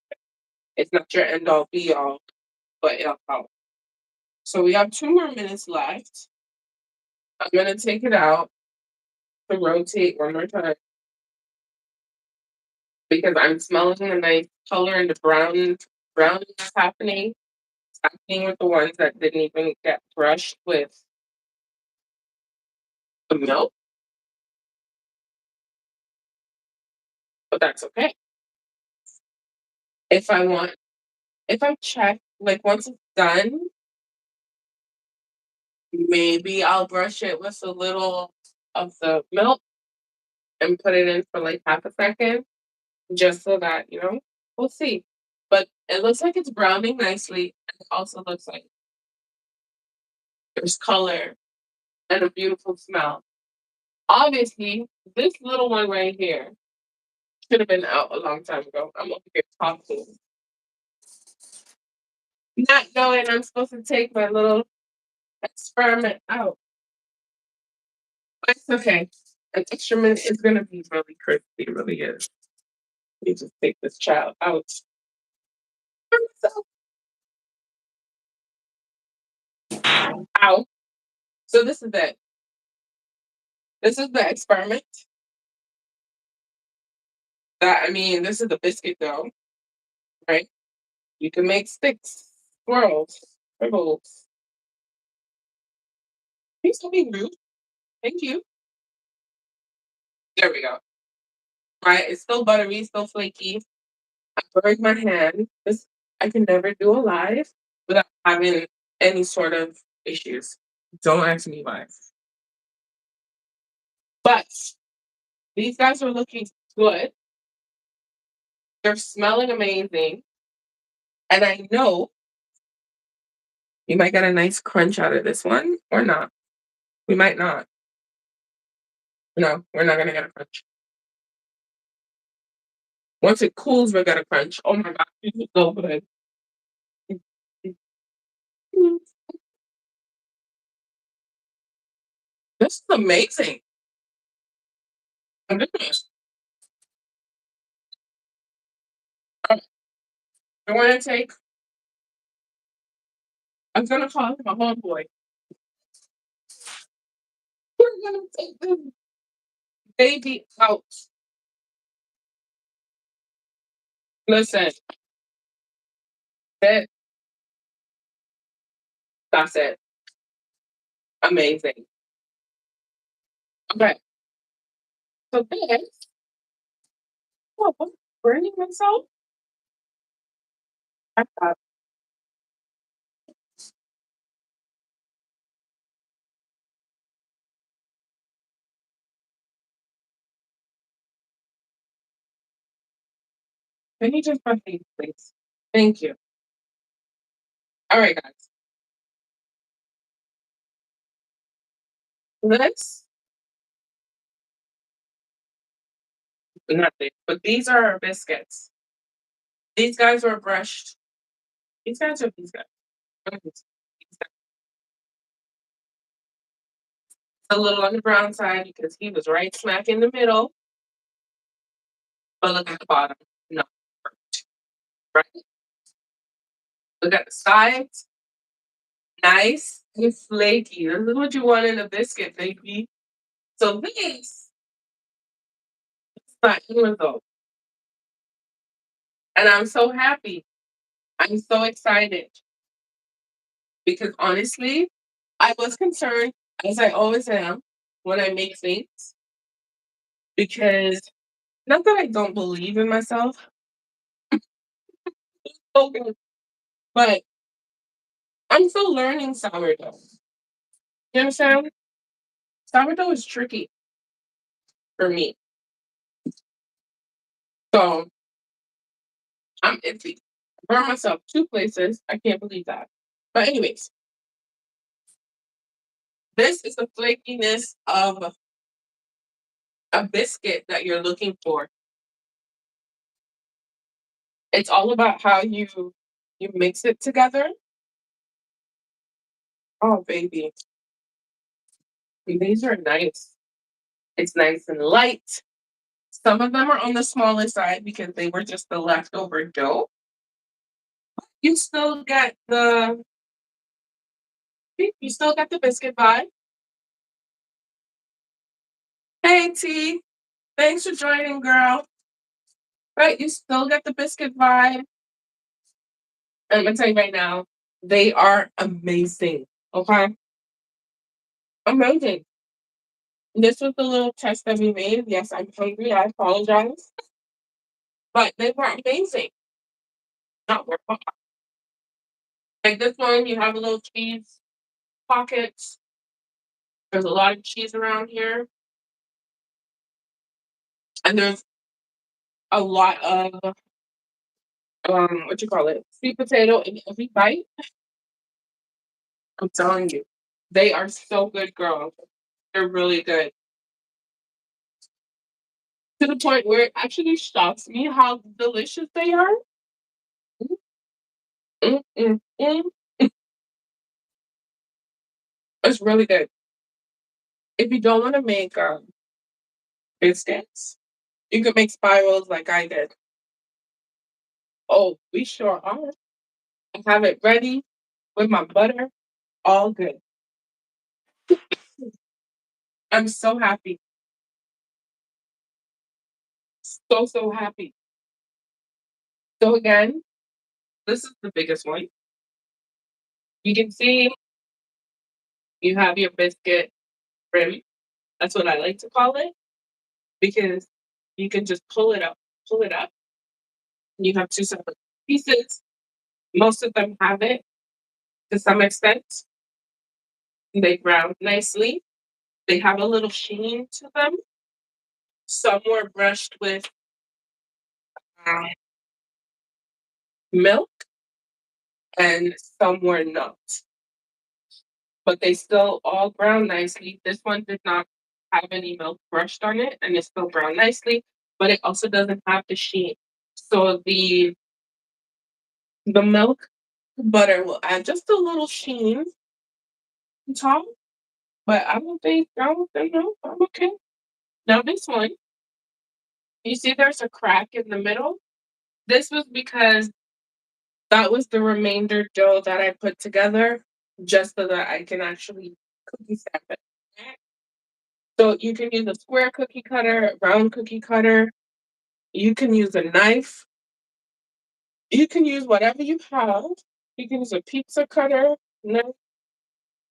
It's not your end all be all, but it'll help. So we have 2 more minutes left. I'm gonna take it out to rotate one more time. because I'm smelling a nice color and the browning that's happening. It's happening with the ones that didn't even get brushed with the milk, but that's okay. If I want, if I check, like once it's done, maybe I'll brush it with a little of the milk and put it in for like half a second, just so that, we'll see. But it looks like it's browning nicely. And it also looks like there's color and a beautiful smell. Obviously, this little one right here should have been out a long time ago. I'm over here talking, not knowing I'm supposed to take my little experiment out. But it's okay. An experiment is going to be really crispy. It really is. Let me just take this child out. So, ow. So this is it. This is the experiment. This is the biscuit dough, right? You can make sticks, swirls, scribbles. Please don't be rude. Thank you. There we go. Right? It's still buttery, still flaky. I burned my hand. This I can never do a live without having any sort of issues. Don't ask me why. But these guys are looking good. They're smelling amazing. And I know you might get a nice crunch out of this one or not. We might not. No, we're not gonna get a crunch. Once it cools, we're gonna crunch. Oh my god, this is so good. This is amazing. My goodness. Uh, I want to take. I'm gonna call him a homeboy. We're gonna take this baby out. Listen, that that's it. Amazing. Okay, so this. Oh, I'm burning myself. I thought, can you just brush these, please? Thank you. All right, guys. This, not this, but these are our biscuits. These guys were brushed. These guys are these guys. What are these? These guys. A little on the brown side because he was right smack in the middle. But look at the bottom. No, right? Look at the sides. Nice and flaky. This is what you want in a biscuit, baby. So this is my end result. And I'm so happy. I'm so excited because honestly, I was concerned, as I always am, when I make things, because not that I don't believe in myself, okay, but I'm still learning sourdough. You understand? Sourdough is tricky for me. So I'm iffy. I burned myself two places. I can't believe that. But anyways, this is the flakiness of a biscuit that you're looking for. It's all about how you mix it together. Oh baby, these are nice. It's nice and light. Some of them are on the smaller side because they were just the leftover dough. You still get the biscuit vibe. Hey T, thanks for joining, girl. Right? You still get the biscuit vibe. I'm gonna tell you right now, they are amazing. Okay? Amazing. This was the little test that we made. Yes, I'm hungry. I apologize. But they were amazing. Not worth it. Like this one, you have a little cheese pockets. There's a lot of cheese around here. And there's a lot of what you call it? Sweet potato in every bite. I'm telling you. They are so good, girl. They're really good. To the point where it actually shocks me how delicious they are. Mm, mm, mm. It's really good. If you don't want to make biscuits, you can make spirals like I did. Oh, we sure are. I have it ready with my butter. All good. I'm so happy. So, so happy. So again, this is the biggest one. You can see you have your biscuit rim. That's what I like to call it because you can just pull it up. And you have two separate pieces. Most of them have it to some extent. They brown nicely. They have a little sheen to them. Some were brushed with uh, milk and some were not. But they still all brown nicely. This one did not have any milk brushed on it and it's still brown nicely, but it also doesn't have the sheen. So the milk butter will add just a little sheen on top, but I don't think I don't think no, I'm okay. Now this one, you see there's a crack in the middle. This was because that was the remainder dough that I put together just so that I can actually cookie snap it. So you can use a square cookie cutter, a round cookie cutter. You can use a knife. You can use whatever you have. You can use a pizza cutter, knife,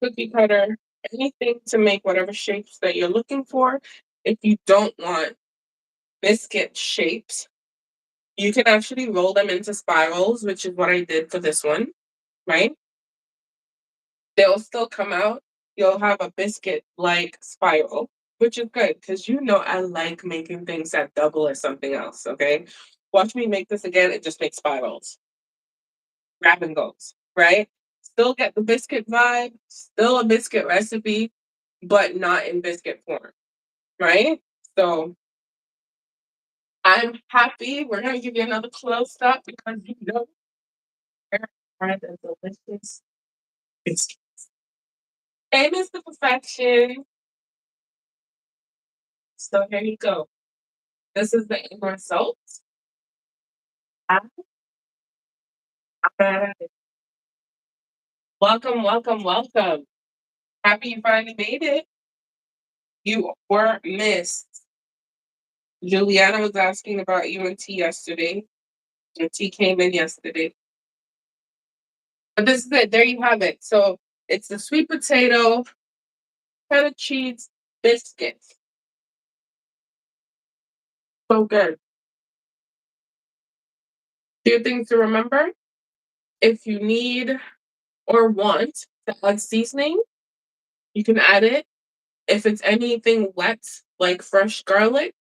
cookie cutter, anything to make whatever shapes that you're looking for. If you don't want biscuit shapes, you can actually roll them into spirals, which is what I did for this one, right? They'll still come out. You'll have a biscuit like spiral, which is good because you know I like making things that double as something else, okay? Watch me make this again and just make spirals. Grab and goes, right? Still get the biscuit vibe, still a biscuit recipe, but not in biscuit form, right? So I'm happy. We're gonna give you another close up because you know where are the delicious biscuits. Hey, Mr. Perfection. So here you go. This is the end result. Welcome, welcome, welcome. Happy you finally made it. You were missed. Juliana was asking about you and T yesterday. And T came in yesterday. But this is it. There you have it. So it's the sweet potato, cheddar cheese biscuits. So good. Few things to remember. If you need or want to add seasoning, you can add it. If it's anything wet, like fresh garlic,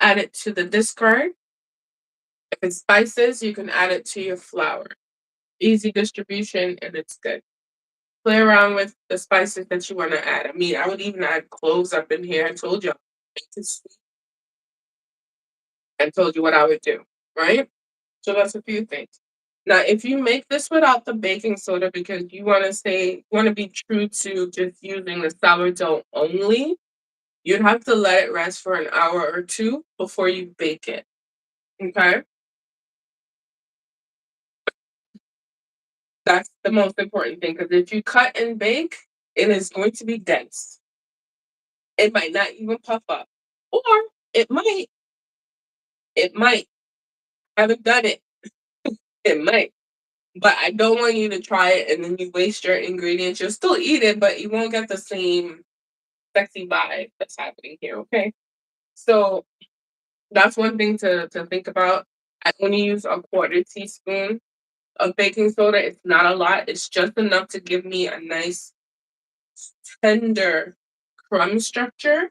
add it to the discard. If it's spices, you can add it to your flour. Easy distribution and it's good. Play around with the spices that you want to add. I mean, I would even add cloves up in here. I told you, I told you what I would do, right? So that's a few things. Now, if you make this without the baking soda because you want to be true to just using the sourdough only, you'd have to let it rest for an hour or two before you bake it. Okay? That's the most important thing because if you cut and bake, it is going to be dense. It might not even puff up. Or it might. It might. I haven't done it. It might. But I don't want you to try it and then you waste your ingredients. You'll still eat it, but you won't get the same sexy vibe that's happening here, okay? So that's one thing to think about. I only use a quarter teaspoon of baking soda. It's not a lot. It's just enough to give me a nice tender crumb structure,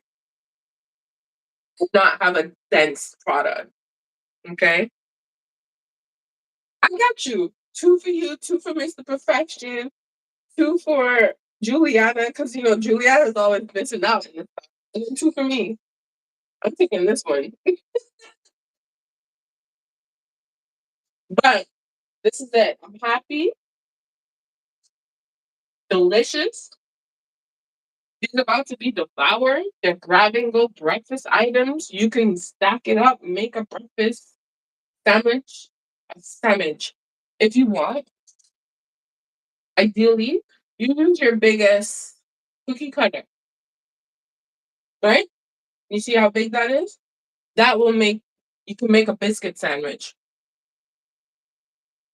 not have a dense product. Okay. I got you. Two for you, two for Mr. Perfection, two for Juliana, because Juliana's always missing out in this stuff. And then two for me. I'm taking this one. But this is it. I'm happy, delicious. These are about to be devoured. They're grab and go breakfast items. You can stack it up, make a breakfast sandwich, a sandwich. If you want, ideally, you use your biggest cookie cutter, right? You see how big that is? That will make you can make a biscuit sandwich.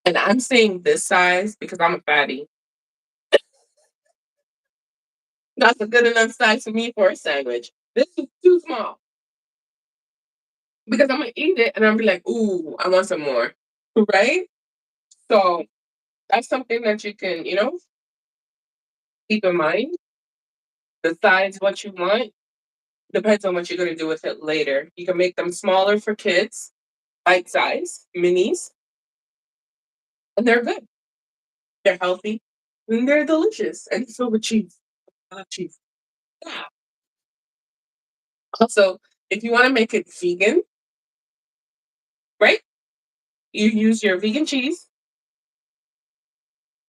And I'm saying this size because I'm a fatty. That's a good enough size for me for a sandwich. This is too small because I'm gonna eat it and I'm be like, ooh, I want some more. Right? So that's something that you can, keep in mind. The size what you want depends on what you're gonna do with it later. You can make them smaller for kids, bite size, minis, and they're good. They're healthy and they're delicious. And it's filled with cheese. I love cheese. Yeah. Also, if you want to make it vegan, right? You use your vegan cheese.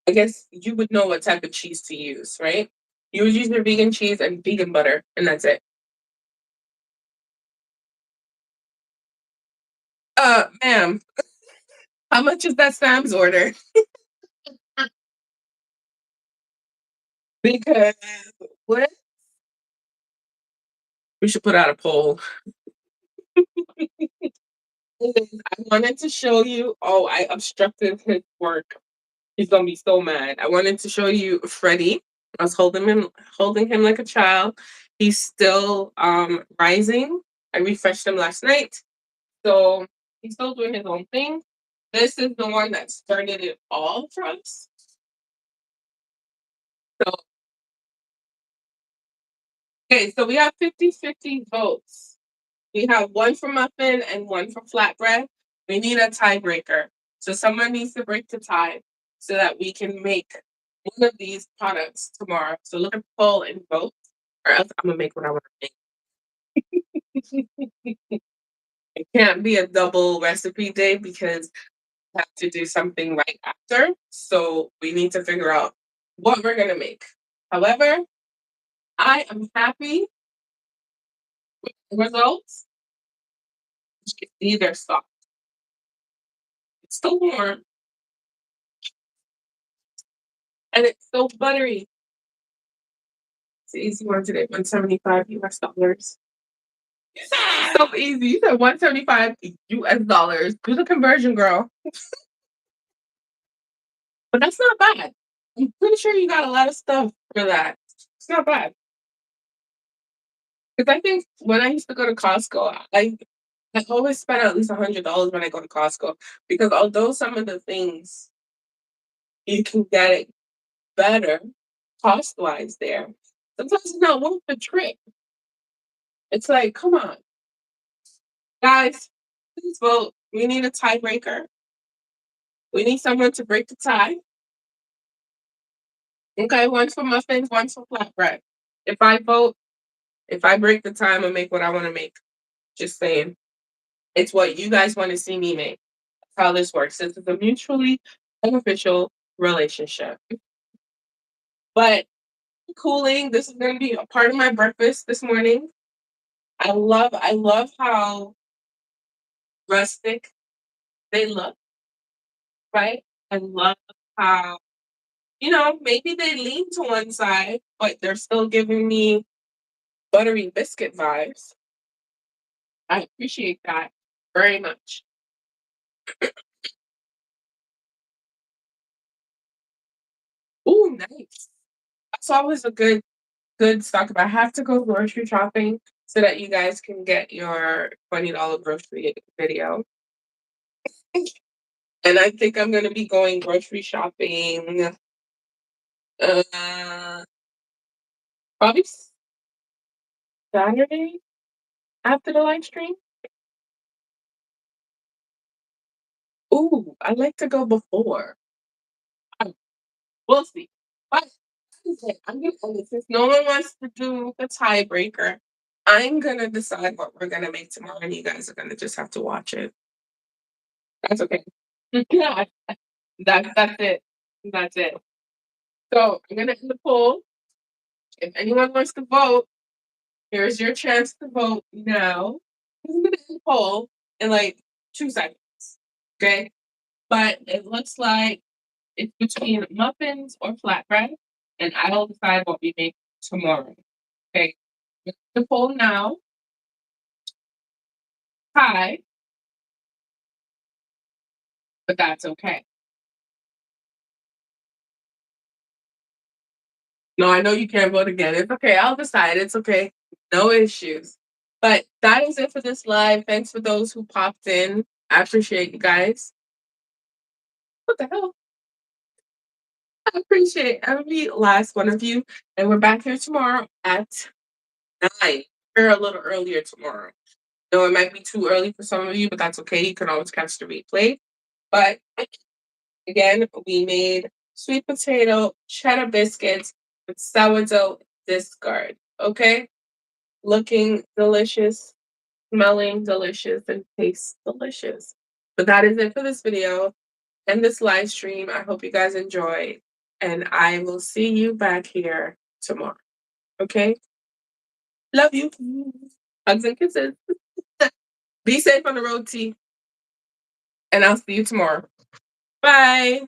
I guess you would know what type of cheese to use, right? You would use your vegan cheese and vegan butter, and that's it. Ma'am, how much is that Sam's order? Because what? We should put out a poll. I wanted to show you. Oh, I obstructed his work. He's gonna be so mad. I wanted to show you Freddie. I was holding him like a child. He's still rising. I refreshed him last night. So he's still doing his own thing. This is the one that started it all for us. So okay, so we have 50-50 votes. We have one for muffin and one for flatbread. We need a tiebreaker. So someone needs to break the tie so that we can make one of these products tomorrow. So look at the poll and vote, or else I'm gonna make what I want to make. It can't be a double recipe day because we have to do something right after. So we need to figure out what we're gonna make. However, I am happy with the results. You can see they're soft. It's still warm and it's so buttery. It's an easy one today, 175 US dollars. So easy. You said 175 US dollars. Do the conversion, girl. But that's not bad. I'm pretty sure you got a lot of stuff for that. It's not bad. Because I think when I used to go to Costco, I always spend at least $100 when I go to Costco. Because although some of the things you can get it better cost wise there, sometimes it's not worth the trip. It's like, come on, guys, please vote. We need a tiebreaker. We need someone to break the tie. Okay, one for muffins, one for flatbread. If I vote, if I break the tie, I'm gonna make what I want to make. Just saying. It's what you guys want to see me make. That's how this works. This is a mutually beneficial relationship. But cooling, this is gonna be a part of my breakfast this morning. I love how rustic they look, right? I love how, maybe they lean to one side, but they're still giving me buttery biscuit vibes. I appreciate that very much. Ooh, nice. That's always a good stock up. I have to go grocery shopping so that you guys can get your $20 grocery video. And I think I'm gonna be going grocery shopping probably Saturday after the live stream. Ooh, I like to go before. Um, we'll see. But I'm gonna since no one wants to do the tiebreaker, I'm gonna decide what we're gonna make tomorrow, and you guys are gonna just have to watch it. That's okay. Yeah, that's it. That's it. So I'm gonna end the poll. If anyone wants to vote, here's your chance to vote now. I'm gonna end the poll in like 2 seconds. Okay. But it looks like it's between muffins or flatbread, and I'll decide what we make tomorrow. Okay. The poll now. Tie, but that's okay. No, I know you can't vote again. It's okay. I'll decide. It's okay. No issues. But that is it for this live. Thanks for those who popped in. I appreciate you guys. What the hell? I appreciate every last one of you. And we're back here tomorrow at 9. We're a little earlier tomorrow. No, it might be too early for some of you, but that's okay. You can always catch the replay. But again, we made sweet potato cheddar biscuits with sourdough discard. Okay? Looking delicious, smelling delicious, and taste delicious. But that is it for this video and this live stream. I hope you guys enjoy, and I will see you back here tomorrow. Okay? Love you. Hugs and kisses. Be safe on the road, T, and I'll see you tomorrow. Bye.